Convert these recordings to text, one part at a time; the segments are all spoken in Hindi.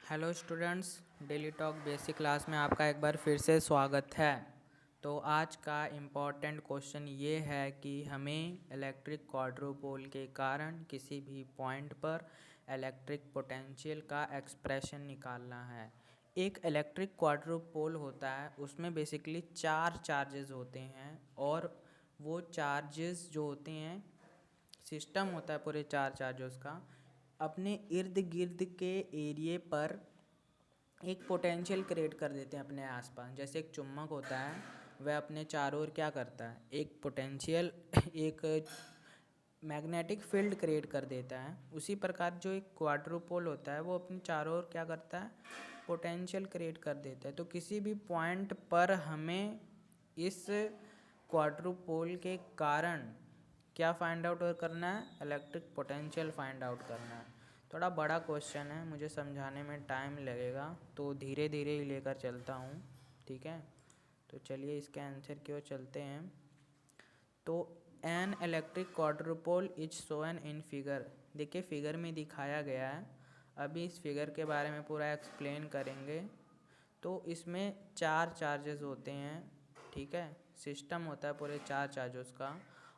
Hello students, daily talk basic class में आपका एक बार फिर से स्वागत है। तो आज का इम्पॉर्टेंट क्वेश्चन ये है कि हमें इलेक्ट्रिक क्वाड्रुपोल के कारण किसी भी पॉइंट पर इलेक्ट्रिक पोटेंशियल का एक्सप्रेशन निकालना है। एक इलेक्ट्रिक क्वाड्रुपोल होता है, उसमें बेसिकली 4 चार्जेस होते हैं और वो चार्जेस जो होते हैं, सिस्टम होता है पूरे 4 चार्जेस का, अपने इर्द गिर्द के एरिए पर एक पोटेंशियल क्रिएट कर देते हैं अपने आसपास। जैसे एक चुम्बक होता है, वह अपने चारों ओर क्या करता है, एक पोटेंशियल एक मैग्नेटिक फील्ड क्रिएट कर देता है। उसी प्रकार जो एक क्वाड्रुपोल होता है, वो अपने चारों ओर क्या करता है, पोटेंशियल क्रिएट कर देता है। तो किसी भी पॉइंट पर हमें इस क्वाड्रुपोल के कारण क्या फाइंड आउट करना है, इलेक्ट्रिक पोटेंशियल फाइंड आउट करना है। थोड़ा बड़ा क्वेश्चन है, मुझे समझाने में टाइम लगेगा, तो धीरे धीरे ही लेकर चलता हूँ, ठीक है। तो चलिए इसके आंसर की ओर चलते हैं। तो an electric quadrupole is shown in figure, देखिए फिगर में दिखाया गया है। अभी इस फिगर के बारे में पूरा एक्सप्लेन करेंगे। तो इसमें 4 चार्जेस होते हैं, ठीक है। सिस्टम होता है पूरे 4 चार्जेस का,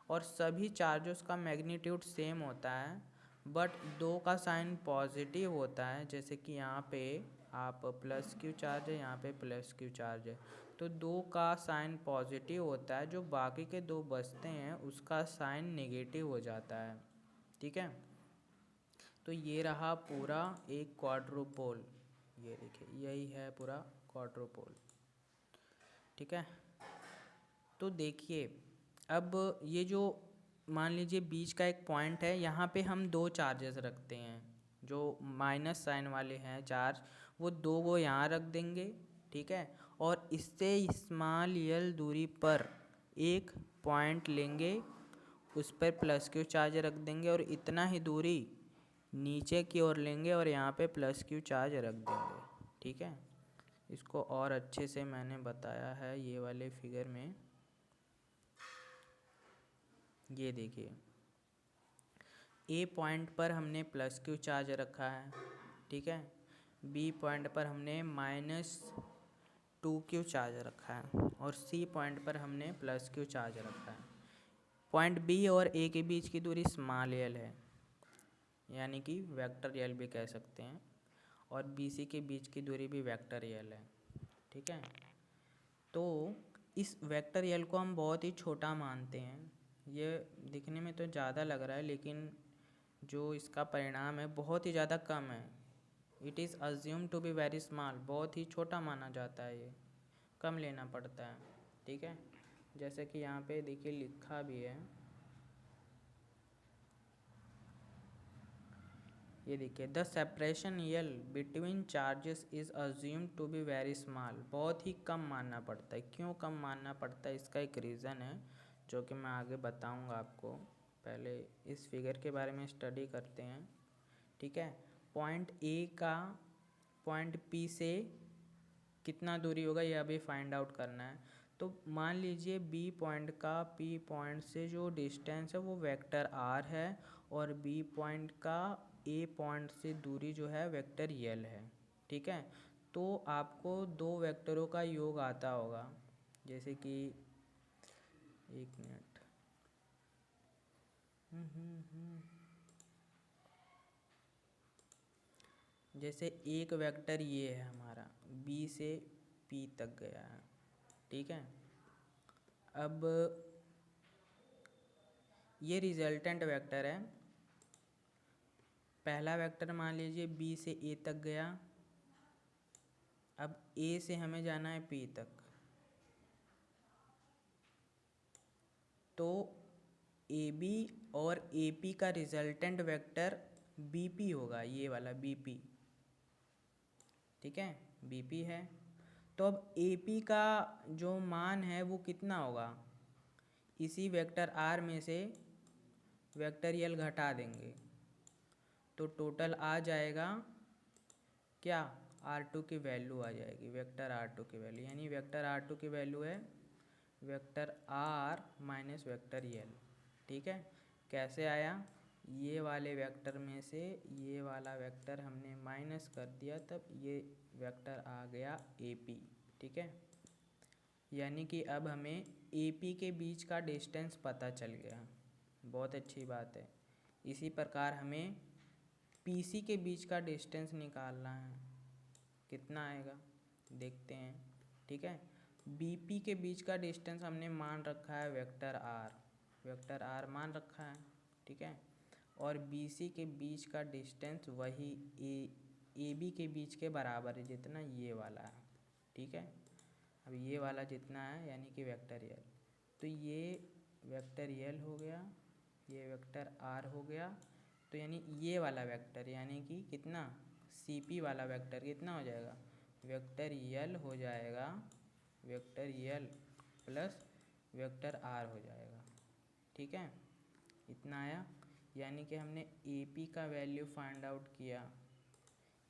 और सभी चार्जेस का मैग्नीट्यूड सेम होता है, बट 2 का साइन पॉजिटिव होता है। जैसे कि यहाँ पे आप प्लस क्यू चार्ज है, यहाँ पे प्लस क्यू चार्ज है, तो 2 का साइन पॉजिटिव होता है। जो बाकी के 2 बचते हैं उसका साइन नेगेटिव हो जाता है, ठीक है। तो ये रहा पूरा एक क्वाड्रुपोल, ये देखिए यही है पूरा क्वाड्रुपोल, ठीक है। तो देखिए अब ये जो मान लीजिए बीच का एक पॉइंट है, यहाँ पे हम 2 चार्जेस रखते हैं। जो माइनस साइन वाले हैं चार्ज, वो 2 को यहाँ रख देंगे, ठीक है। और इससे स्मॉल यल दूरी पर एक पॉइंट लेंगे, उस पर प्लस क्यू चार्ज रख देंगे, और इतना ही दूरी नीचे की ओर लेंगे और यहाँ पे प्लस क्यू चार्ज रख देंगे, ठीक है। इसको और अच्छे से मैंने बताया है ये वाले फिगर में, ये देखिए ए पॉइंट पर हमने प्लस क्यू चार्ज रखा है, ठीक है। बी पॉइंट पर हमने -2 क्यू चार्ज रखा है, और सी पॉइंट पर हमने प्लस क्यू चार्ज रखा है। पॉइंट बी और ए के बीच की दूरी स्मॉल एल है, यानी कि वेक्टर एल भी कह सकते हैं, और बी सी के बीच की दूरी भी वेक्टर एल है, ठीक है। तो इस वेक्टर एल को हम बहुत ही छोटा मानते हैं। ये दिखने में तो ज़्यादा लग रहा है, लेकिन जो इसका परिणाम है बहुत ही ज़्यादा कम है। It is assume to be very small, बहुत ही छोटा माना जाता है, ये कम लेना पड़ता है, ठीक है। जैसे कि यहाँ पे देखिए लिखा भी है, ये देखिए the separation L between charges is assume to be very small, बहुत ही कम मानना पड़ता है। क्यों कम मानना पड़ता है, इसका एक रीज़न है जो कि मैं आगे बताऊंगा आपको। पहले इस फिगर के बारे में स्टडी करते हैं, ठीक है। पॉइंट ए का पॉइंट पी से कितना दूरी होगा, ये अभी फाइंड आउट करना है। तो मान लीजिए बी पॉइंट का पी पॉइंट से जो डिस्टेंस है वो वेक्टर आर है, और बी पॉइंट का ए पॉइंट से दूरी जो है वेक्टर यल है, ठीक है। तो आपको 2 वेक्टरों का योग आता होगा, जैसे कि एक मिनट, जैसे एक वेक्टर ये है हमारा, बी से पी तक गया है, ठीक है। अब ये रिजल्टेंट वेक्टर है। पहला वेक्टर मान लीजिए बी से ए तक गया, अब ए से हमें जाना है पी तक, तो ए बी और ए पी का रिजल्टेंट वेक्टर बी पी होगा, ये वाला बी पी, ठीक है, बी पी है। तो अब ए पी का जो मान है वो कितना होगा, इसी वेक्टर आर में से वेक्टर यल घटा देंगे, तो टोटल आ जाएगा क्या, R2 की वैल्यू आ जाएगी, वेक्टर R2 की वैल्यू, यानी वेक्टर R2 की वैल्यू है वेक्टर R माइनस वेक्टर यल, ठीक है। कैसे आया, ये वाले वेक्टर में से ये वाला वेक्टर हमने माइनस कर दिया, तब ये वेक्टर आ गया AP। ठीक है, यानी कि अब हमें AP के बीच का डिस्टेंस पता चल गया। बहुत अच्छी बात है। इसी प्रकार हमें PC के बीच का डिस्टेंस निकालना है। कितना आएगा देखते हैं। ठीक है, BP के बीच का डिस्टेंस हमने मान रखा है वेक्टर R मान रखा है। ठीक है, और BC के बीच का डिस्टेंस वही AB के बीच के बराबर है, जितना ये वाला है। ठीक है, अब ये वाला जितना है यानी कि वेक्टर L, तो ये वेक्टर L हो गया, ये वेक्टर R हो गया। तो यानी ये वाला वेक्टर यानी कि कितना CP वाला वेक्टर कितना हो जाएगा, वेक्टर L हो जाएगा, vector L plus vector R हो जाएगा। ठीक है, इतना आया, यानी कि हमने AP का वैल्यू फाइंड आउट किया।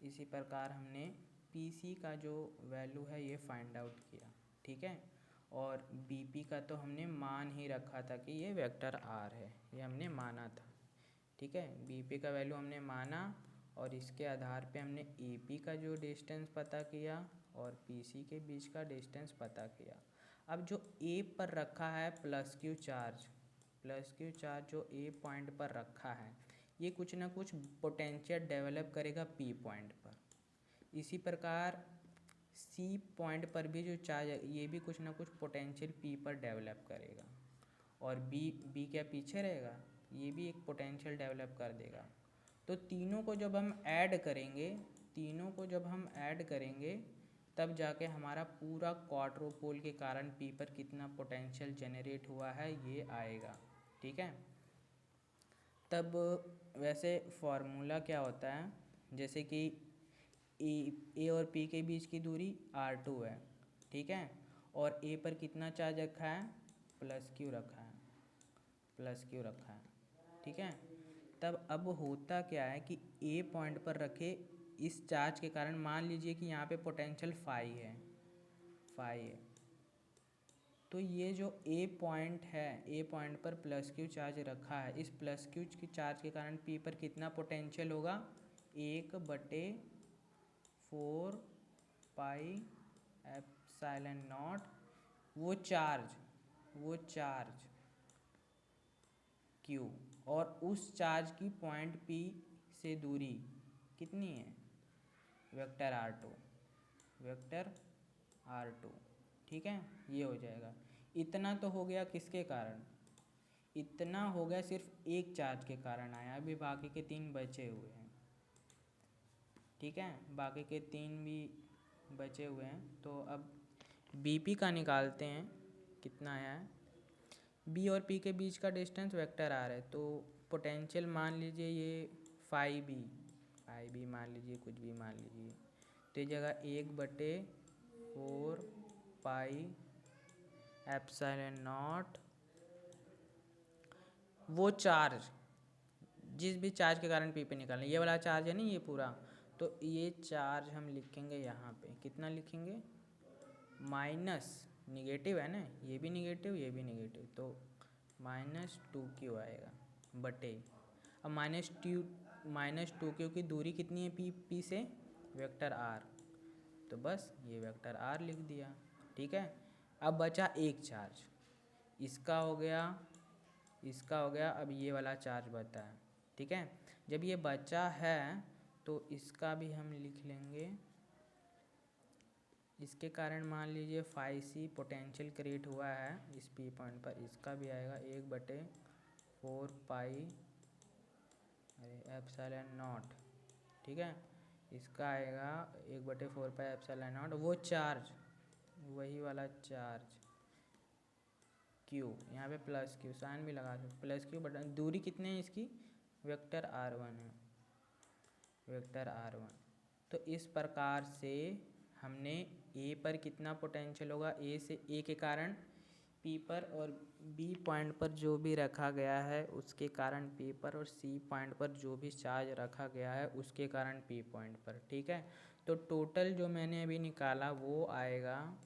इसी प्रकार हमने PC का जो वैल्यू है ये फाइंड आउट किया। ठीक है, और BP का तो हमने मान ही रखा था कि ये वेक्टर R है, ये हमने माना था। ठीक है, BP का वैल्यू हमने माना और इसके आधार पे हमने AP का जो डिस्टेंस पता किया और PC के बीच का डिस्टेंस पता किया। अब जो A पर रखा है प्लस Q चार्ज जो A पॉइंट पर रखा है, ये कुछ ना कुछ पोटेंशियल डेवलप करेगा P पॉइंट पर। इसी प्रकार C पॉइंट पर भी जो चार्ज है ये भी कुछ ना कुछ पोटेंशियल P पर डेवलप करेगा, और B क्या पीछे रहेगा, ये भी एक पोटेंशियल डेवलप कर देगा। तो तीनों को जब हम ऐड करेंगे तब जाके हमारा पूरा क्वाड्रोपोल के कारण P पर कितना पोटेंशियल जनरेट हुआ है ये आएगा। ठीक है, तब वैसे फॉर्मूला क्या होता है, जैसे कि A और P के बीच की दूरी R2 है। ठीक है, और A पर कितना चार्ज रखा है, प्लस Q रखा है। ठीक है, तब अब होता क्या है कि A पॉइंट पर रखे इस चार्ज के कारण मान लीजिए कि यहाँ पे पोटेंशियल फाई है, तो ये जो A पॉइंट है, A पॉइंट पर प्लस Q चार्ज रखा है, इस प्लस Q की चार्ज के कारण P पर कितना पोटेंशियल होगा, 1/4 पाई एप्सिलॉन नॉट, वो चार्ज Q, और उस चार्ज की पॉइंट P से दूरी कितनी है, वेक्टर R2। ठीक है, ये हो जाएगा। इतना तो हो गया किसके कारण, इतना हो गया सिर्फ एक चार्ज के कारण आया, अभी बाकी के 3 बचे हुए हैं। ठीक है, बाकी के 3 भी बचे हुए हैं। तो अब BP का निकालते हैं, कितना आया है। B और P के बीच का डिस्टेंस वेक्टर R है, तो पोटेंशियल मान लीजिए ये फाई बी मान लीजिए, कुछ भी मान लीजिए, तो ये जगह 1/4 पाई एप्सिलॉन नॉट, वो चार्ज जिस भी चार्ज के कारण P पे निकालना, ये वाला चार्ज है नहीं ये पूरा, तो ये चार्ज हम लिखेंगे यहाँ पे, कितना लिखेंगे, माइनस निगेटिव है ना, ये भी निगेटिव, तो -2Q आएगा बटे, अब -2Q की दूरी कितनी है P से, वेक्टर R, तो बस ये वेक्टर R लिख दिया। ठीक है, अब बचा एक चार्ज, इसका हो गया, अब ये वाला चार्ज बचा है। ठीक है, जब ये बचा है तो इसका भी हम लिख लेंगे, इसके कारण मान लीजिए फाई C पोटेंशियल क्रिएट हुआ है इस P पॉइंट पर, इसका भी आएगा 1/4 पाई एप्सिलॉन नॉट। ठीक है, इसका आएगा 1/4 पाई एप्सिलॉन नॉट, वो चार्ज, वही वाला चार्ज Q, यहाँ पे प्लस Q साइन भी लगा दो, प्लस Q बटन, दूरी कितने है इसकी, वेक्टर R1 है, तो इस प्रकार से हमने A पर कितना पोटेंशियल होगा, A के कारण P पर, और B पॉइंट पर जो भी रखा गया है उसके कारण P पर, और C पॉइंट पर जो भी चार्ज रखा गया है उसके कारण P पॉइंट पर। ठीक है, तो टोटल जो मैंने अभी निकाला वो आएगा,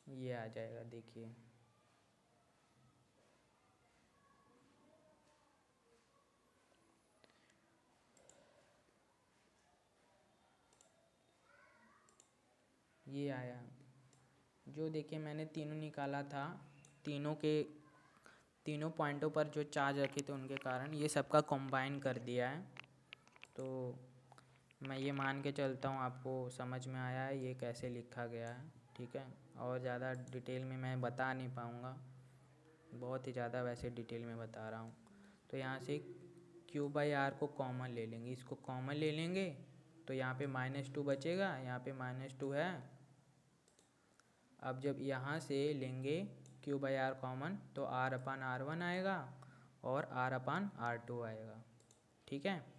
ये आ जाएगा, देखिए ये आया। जो देखिए मैंने तीनों निकाला था, तीनों पॉइंटों पर जो चार्ज रखे थे उनके कारण ये सबका कंबाइन कर दिया है। तो मैं ये मान के चलता हूँ आपको समझ में आया है ये कैसे लिखा गया है, ठीक है। और ज़्यादा डिटेल में मैं बता नहीं पाऊँगा, बहुत ही ज़्यादा वैसे डिटेल में बता रहा हूँ। तो यहाँ से Q/R को कॉमन ले लेंगे, इसको कॉमन ले लेंगे तो यहाँ पे -2 बचेगा, यहाँ पे -2 है। अब जब यहाँ से लेंगे Q/R कॉमन तो R/R1 आएगा और R/R2 आएगा, ठीक है।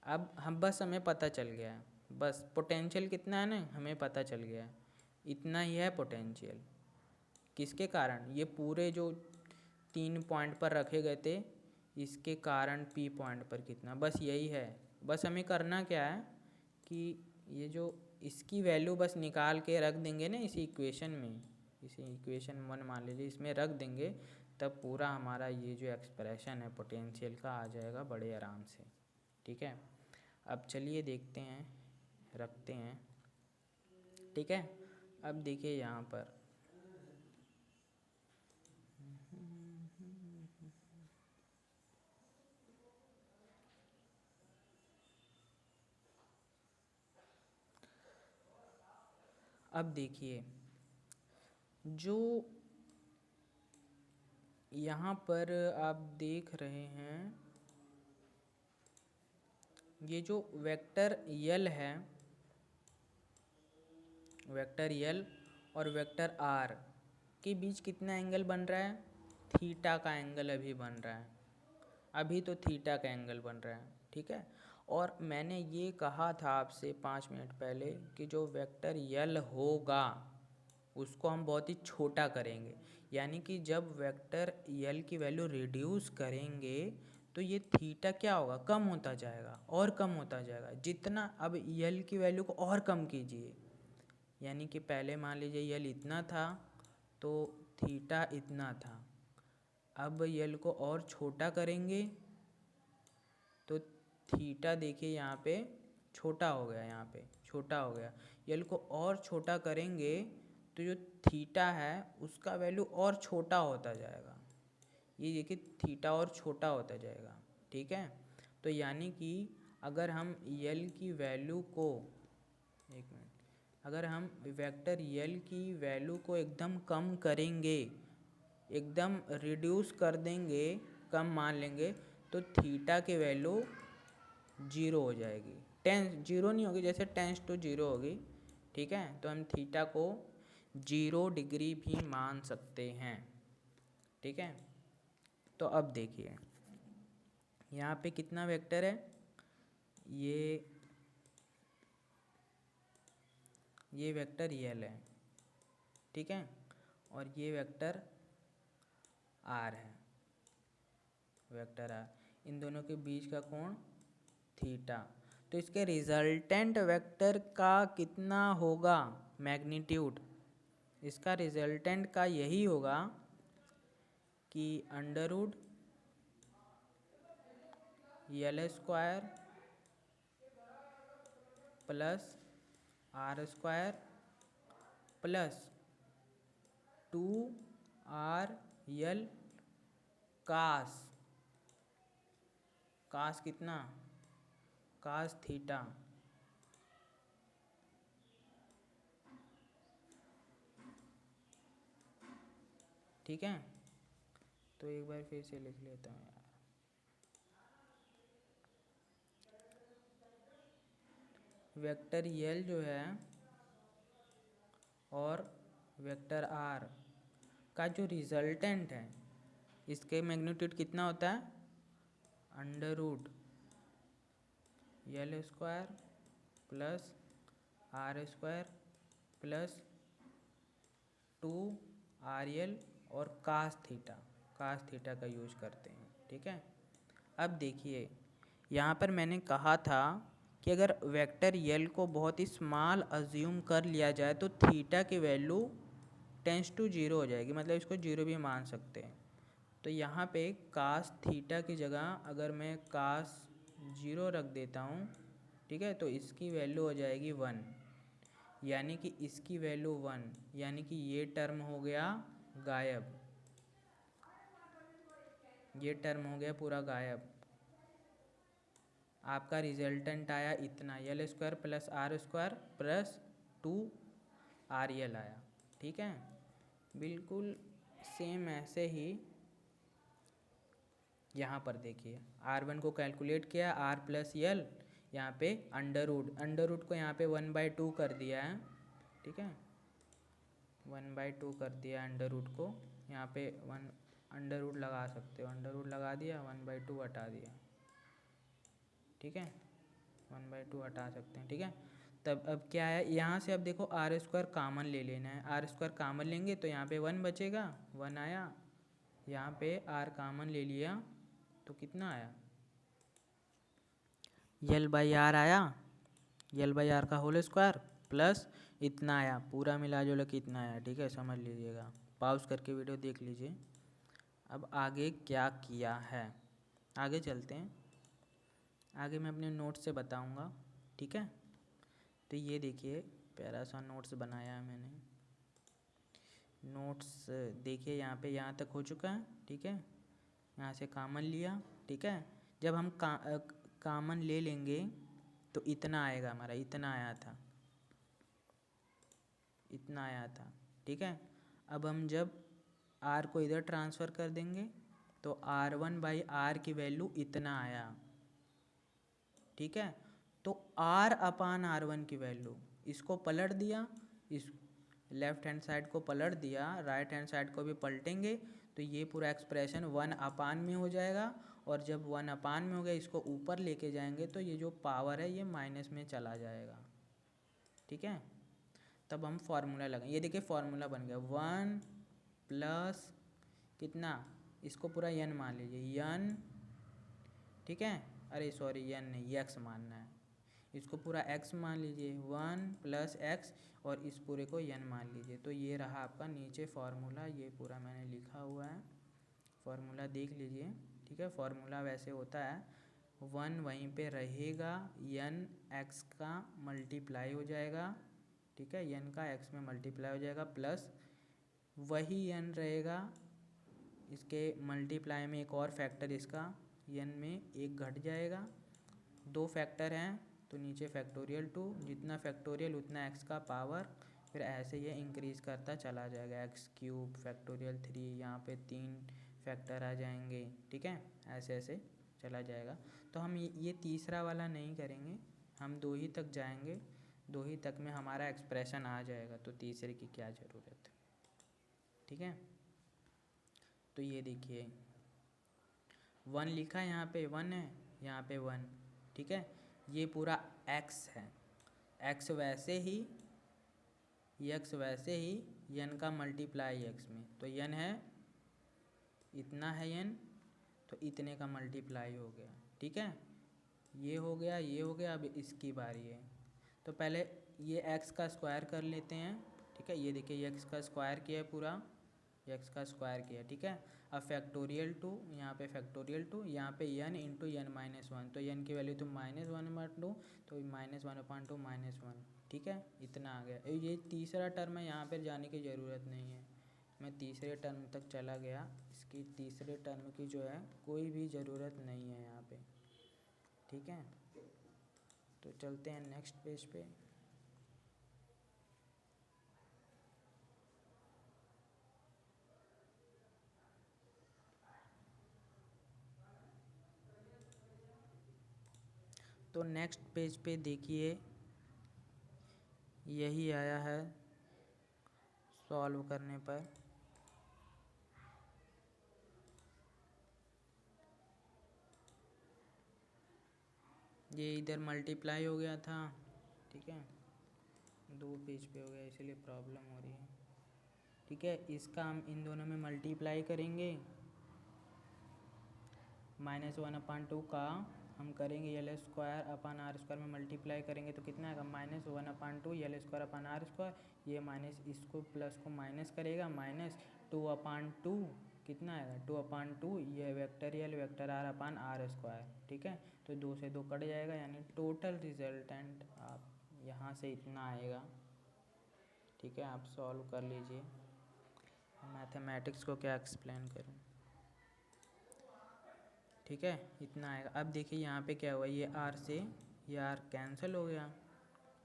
अब हमें पता चल गया है, बस पोटेंशियल कितना है ना हमें पता चल गया है, इतना ही है पोटेंशियल। किसके कारण? ये पूरे जो 3 पॉइंट पर रखे गए थे इसके कारण P पॉइंट पर कितना, बस यही है। बस हमें करना क्या है कि ये जो इसकी वैल्यू बस निकाल के रख देंगे ना इसी इक्वेशन में, इसी इक्वेशन 1 मान लीजिए, इसमें रख देंगे तब पूरा हमारा ये जो एक्सप्रेशन है पोटेंशियल का आ जाएगा बड़े आराम से, ठीक है। अब चलिए देखते हैं, रखते हैं, ठीक है। अब देखिए यहाँ पर अब देखिए जो यहाँ पर आप देख रहे हैं ये जो वेक्टर यल है, वेक्टर यल और वेक्टर आर के बीच कितना एंगल बन रहा है? थीटा का एंगल अभी बन रहा है, अभी तो थीटा का एंगल बन रहा है, ठीक है। और मैंने ये कहा था आपसे 5 मिनट पहले कि जो वेक्टर यल होगा उसको हम बहुत ही छोटा करेंगे, यानी कि जब वेक्टर यल की वैल्यू रिड्यूस करेंगे तो ये थीटा क्या होगा? कम होता जाएगा और कम होता जाएगा। जितना अब यल की वैल्यू को और कम कीजिए, यानी कि पहले मान लीजिए यल इतना था तो थीटा इतना था, अब यल को और छोटा करेंगे तो थीटा देखिए यहाँ पे छोटा हो गया, यहाँ पे छोटा हो गया। यल को और छोटा करेंगे तो जो थीटा है उसका वैल्यू और छोटा होता जाएगा, ये देखिए थीटा और छोटा होता जाएगा, ठीक है। तो यानी कि अगर हम यल की वैल्यू को, एक मिनट, अगर हम वेक्टर यल की वैल्यू को एकदम कम करेंगे, एकदम रिड्यूस कर देंगे, कम मान लेंगे तो थीटा की वैल्यू 0 हो जाएगी। 0 नहीं होगी, जैसे 10/0 होगी, ठीक है। तो हम थीटा को 0 डिग्री भी मान सकते हैं, ठीक है। तो अब देखिए यहाँ पे कितना वेक्टर है, ये वेक्टर यल है, ठीक है, और ये वेक्टर आर है, वेक्टर आर, इन दोनों के बीच का कोण थीटा। तो इसके रिजल्टेंट वेक्टर का कितना होगा मैग्नीट्यूड? इसका रिजल्टेंट का यही होगा कि under root L² plus R² plus 2RL cos, cos कितना? कास थीटा, ठीक है। तो एक बार फिर से लिख लेता हूँ यार, वेक्टर यल जो है और वेक्टर आर का जो रिजल्टेंट है इसके मैग्नीट्यूड कितना होता है? Under root L² plus R² plus 2RL और कास थीटा का यूज करते हैं, ठीक है। अब देखिए यहाँ पर मैंने कहा था कि अगर वेक्टर यल को बहुत ही स्मॉल अज्यूम कर लिया जाए तो थीटा की वैल्यू 10/0 हो जाएगी, मतलब इसको 0 भी मान सकते हैं। तो यहाँ पे कास थीटा की जगह अगर मैं कास 0 रख देता हूँ, ठीक है, तो इसकी वैल्यू हो जाएगी 1, यानी कि इसकी वैल्यू 1, यानी कि ये टर्म हो गया गायब, ये टर्म हो गया पूरा गायब। आपका रिजल्टेंट आया इतना, L square plus R square plus 2 RL आया। ठीक है, बिल्कुल सेम ऐसे ही यहाँ पर देखिए R1 को कैलकुलेट किया, R प्लस यल, यहाँ पे अंडर रूट को यहाँ पे 1/2 कर दिया है। ठीक है, 1/2 कर दिया अंडर रूट को, यहाँ पे 1 अंडर रूट लगा सकते हो, अंडर रूट लगा दिया, 1/2 हटा दिया। ठीक है, 1/2 हटा सकते हैं। ठीक है, तब अब क्या है, यहाँ से अब देखो आर स्क्वायर कॉमन ले लेना है, आर स्क्वायर कॉमन लेंगे तो यहाँ पे 1 बचेगा, 1 आया, यहाँ पे आर कॉमन ले लिया तो कितना आया, L/R आया, L/R का होल स्क्वायर प्लस इतना आया, पूरा मिला जुला के इतना आया। ठीक है, समझ लीजिएगा, पॉज करके वीडियो देख लीजिए। अब आगे क्या किया है, आगे चलते हैं, आगे मैं अपने नोट्स से बताऊंगा। ठीक है, तो ये देखिए प्यारा सा नोट्स बनाया है मैंने, नोट्स देखिए यहाँ पे यहाँ तक हो चुका है। ठीक है, यहाँ से कॉमन लिया। ठीक है, जब हम कॉमन ले लेंगे तो इतना आएगा हमारा, इतना आया था, इतना आया था। ठीक है, अब हम जब R को इधर ट्रांसफ़र कर देंगे तो R1/R की वैल्यू इतना आया। ठीक है, तो R/R1 की वैल्यू, इसको पलट दिया, इस लेफ्ट हैंड साइड को पलट दिया, राइट हैंड साइड को भी पलटेंगे तो ये पूरा एक्सप्रेशन 1/, में हो जाएगा, और जब 1/, में हो गया इसको ऊपर लेके जाएंगे तो ये जो पावर है ये माइनस में चला जाएगा। ठीक है, तब हम फार्मूला लगाएं, ये देखिए फार्मूला बन गया 1 प्लस कितना, इसको पूरा n मान लीजिए, n। ठीक है, अरे सॉरी n नहीं, x मानना है, इसको पूरा x मान लीजिए, 1 प्लस x, और इस पूरे को n मान लीजिए। तो ये रहा आपका नीचे फार्मूला, ये पूरा मैंने लिखा हुआ है, फार्मूला देख लीजिए। ठीक है, फार्मूला वैसे होता है, 1 वहीं पे रहेगा, n x का मल्टीप्लाई हो जाएगा। ठीक है, n का x में मल्टीप्लाई हो जाएगा, प्लस वही n रहेगा, इसके मल्टीप्लाई में एक और फैक्टर इसका n में एक घट जाएगा, 2 फैक्टर हैं तो नीचे फैक्टोरियल 2, जितना फैक्टोरियल उतना x का पावर, फिर ऐसे ये इंक्रीज़ करता चला जाएगा, x³ फैक्टोरियल 3, यहाँ पे 3 फैक्टर आ जाएंगे। ठीक है, ऐसे ऐसे चला जाएगा। तो हम ये तीसरा वाला नहीं करेंगे, हम 2 ही तक जाएंगे, 2 ही तक में हमारा एक्सप्रेशन आ जाएगा, तो तीसरे की क्या ज़रूरत है। ठीक है, तो ये देखिए 1 लिखा है, यहाँ पे 1 है, यहाँ पे 1। ठीक है, ये पूरा x है, x वैसे ही, x वैसे ही n का मल्टीप्लाई x में, तो n है, इतना है n, तो इतने का मल्टीप्लाई हो गया। ठीक है, ये हो गया, ये हो गया, अब इसकी बारी है, तो पहले ये x का स्क्वायर कर लेते हैं। ठीक है, ये देखिए ये x का स्क्वायर किया है पूरा, x का स्क्वायर किया। ठीक है, अब फैक्टोरियल 2, यहाँ पे फैक्टोरियल 2, यहाँ पे n इंटू n-1, तो n की वैल्यू तो -1/2, तो -1/2 -1। ठीक है, इतना आ गया। ये तीसरा टर्म है, यहाँ पर जाने की ज़रूरत नहीं है, मैं तीसरे टर्म तक चला गया, इसकी तीसरे टर्म की जो है कोई भी ज़रूरत नहीं है यहाँ पे। ठीक है, तो चलते हैं नेक्स्ट पेज पे। तो नेक्स्ट पेज पे देखिए यही आया है सॉल्व करने पर, ये इधर मल्टीप्लाई हो गया था। ठीक है, 2 पेज पे हो गया इसलिए प्रॉब्लम हो रही है। ठीक है, इसका हम इन दोनों में मल्टीप्लाई करेंगे, -1/2 का हम करेंगे L² में मल्टीप्लाई करेंगे तो कितना आएगा, -1/2 L²/R², ये माइनस इसको प्लस को माइनस करेगा, -2/2 कितना आएगा, 2/2 ये वेक्टोरियल वेक्टर R/R²। ठीक है, तो 2 से 2 कट जाएगा, यानी टोटल रिजल्टेंट आप यहाँ से इतना आएगा। ठीक है, आप सॉल्व कर लीजिए। मैथमेटिक्स को क्या एक्सप्लेन करूं, ठीक है, इतना आएगा। अब देखिए यहाँ पे क्या हुआ, ये आर से ये आर कैंसिल हो गया,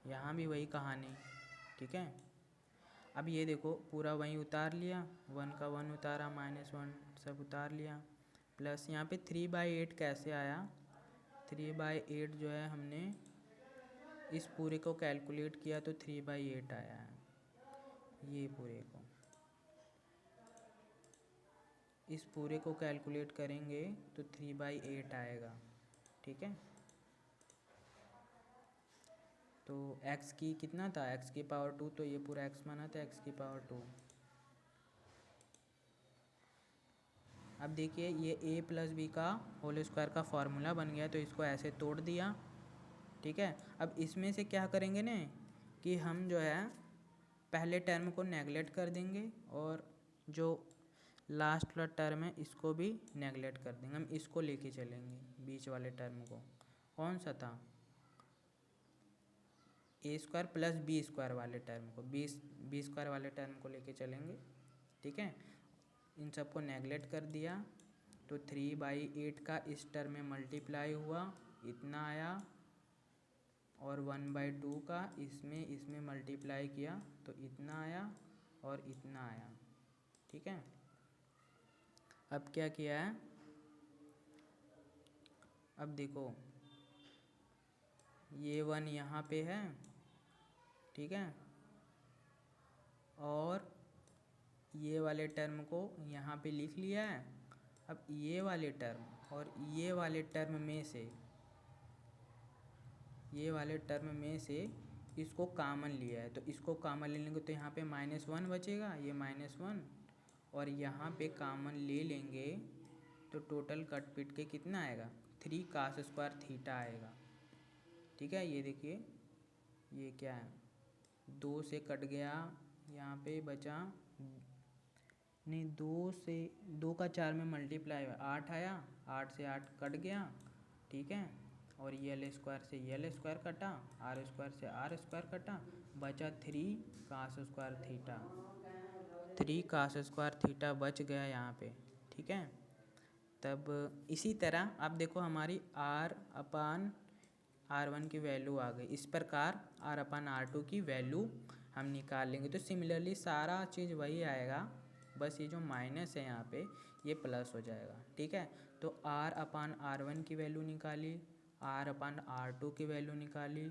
यहाँ भी वही कहानी, ठीक है। अब ये देखो पूरा वहीं उतार लिया, 1 का 1 उतारा, -1 सब उतार लिया, प्लस यहाँ पे 3/8 कैसे आया, 3/8 जो है हमने इस पूरे को कैलकुलेट किया तो 3/8 आया है। ये पूरे को, इस पूरे को कैलकुलेट करेंगे तो 3/8 आएगा, ठीक है। तो x की कितना था, x की पावर 2, तो ये पूरा x माना था x की पावर 2। अब देखिए ये a प्लस बी का होल स्क्वायर का फॉर्मूला बन गया, तो इसको ऐसे तोड़ दिया, ठीक है। अब इसमें से क्या करेंगे ना कि हम जो है पहले टर्म को नेगलेक्ट कर देंगे और जो लास्ट वाला टर्म है इसको भी नेगलेक्ट कर देंगे, हम इसको लेके चलेंगे बीच वाले टर्म को। कौन सा था, ए स्क्वायर प्लस बी स्क्वायर वाले टर्म को, बी स्क्वायर वाले टर्म को लेके चलेंगे, ठीक है। इन सबको नेगलेक्ट कर दिया तो 3/8 का इस टर्म में मल्टीप्लाई हुआ, इतना आया, और 1/2 का इसमें मल्टीप्लाई किया तो इतना आया और इतना आया, ठीक है। अब क्या किया है, अब देखो ये 1 यहाँ पे है, ठीक है, और ये वाले टर्म को यहाँ पे लिख लिया है। अब ये वाले टर्म और ये वाले टर्म में से, ये वाले टर्म में से इसको कॉमन लिया है, तो इसको कॉमन ले लेंगे तो यहाँ पे -1 बचेगा, ये -1, और यहाँ पे कॉमन ले लेंगे तो टोटल कट पिट के कितना आएगा, 3 cos स्क्वायर थीटा आएगा, ठीक है। ये देखिए ये क्या है, 2 से कट गया, यहाँ पे बचा नहीं, 2 का 4 में मल्टीप्लाई हुआ 8 आया, 8 से 8 कट गया, ठीक है। और ये एल स्क्वायर से ये एल स्क्वायर कटा, आर स्क्वायर से आर स्क्वायर कटा, बचा 3 cos square theta, 3 cos square theta बच गया यहाँ पे, ठीक है। तब इसी तरह अब देखो हमारी R/R1 की वैल्यू आ गई, इस प्रकार R/R2 की वैल्यू हम निकाल लेंगे। तो सिमिलरली सारा चीज़ वही आएगा, बस ये जो माइनस है यहाँ पे ये प्लस हो जाएगा, ठीक है। तो R/R1 की वैल्यू निकाली, R/R2 की वैल्यू निकाली,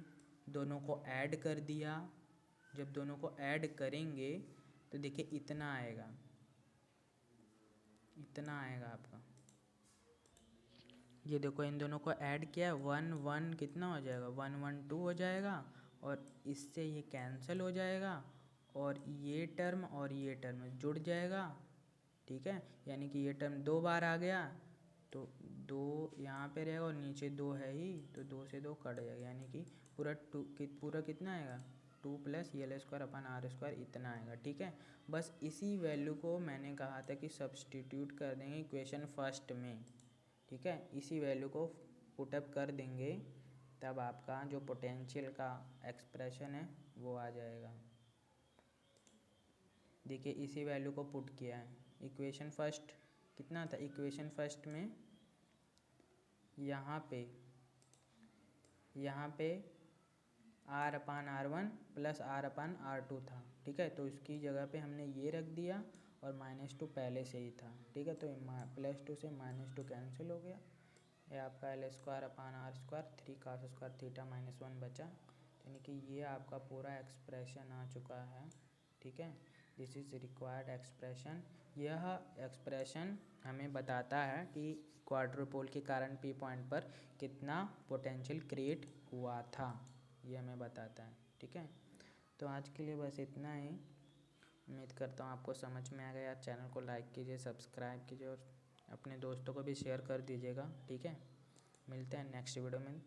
दोनों को ऐड कर दिया। जब दोनों को ऐड करेंगे तो देखिए इतना आएगा, इतना आएगा आपका। ये देखो इन दोनों को ऐड किया, 1 1 कितना हो जाएगा, 1 1 2 हो जाएगा, और इससे ये कैंसिल हो जाएगा, और ये टर्म और ये टर्म जुड़ जाएगा, ठीक है। यानी कि ये टर्म 2 बार आ गया तो 2 यहाँ पे रहेगा और नीचे 2 है ही, तो 2 से 2 कट जाएगा, यानी कि पूरा कितना आएगा, 2 प्लस एल स्क्वायर अपन आर स्क्वायर इतना आएगा, ठीक है। बस इसी वैल्यू को मैंने कहा था कि सब्सटीट्यूट कर देंगे इक्वेशन फर्स्ट में, ठीक है। इसी वैल्यू को पुटअप कर देंगे, तब आपका जो पोटेंशियल का एक्सप्रेशन है वो आ जाएगा। देखिए इसी वैल्यू को पुट किया है, इक्वेशन फर्स्ट कितना था, इक्वेशन फर्स्ट में यहाँ पे R/R1 प्लस R/R2 था, ठीक है। तो इसकी जगह पे हमने ये रख दिया और -2 पहले से ही था, ठीक है। तो +2 से -2 कैंसिल हो गया, ये आपका एल स्क्वायर अपन R square 3 cos square theta -1 बचा, यानी कि ये आपका पूरा एक्सप्रेशन आ चुका है, ठीक है। This is required expression. यह एक्सप्रेशन हमें बताता है कि क्वाड्रुपोल के कारण पी पॉइंट पर कितना पोटेंशियल क्रिएट हुआ था, ये हमें बताता है, ठीक है। तो आज के लिए बस इतना ही, उम्मीद करता हूँ आपको समझ में आ गया। चैनल को लाइक कीजिए, सब्सक्राइब कीजिए और अपने दोस्तों को भी शेयर कर दीजिएगा, ठीक है। मिलते हैं नेक्स्ट वीडियो में,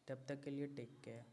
तब तक के लिए टेक केयर।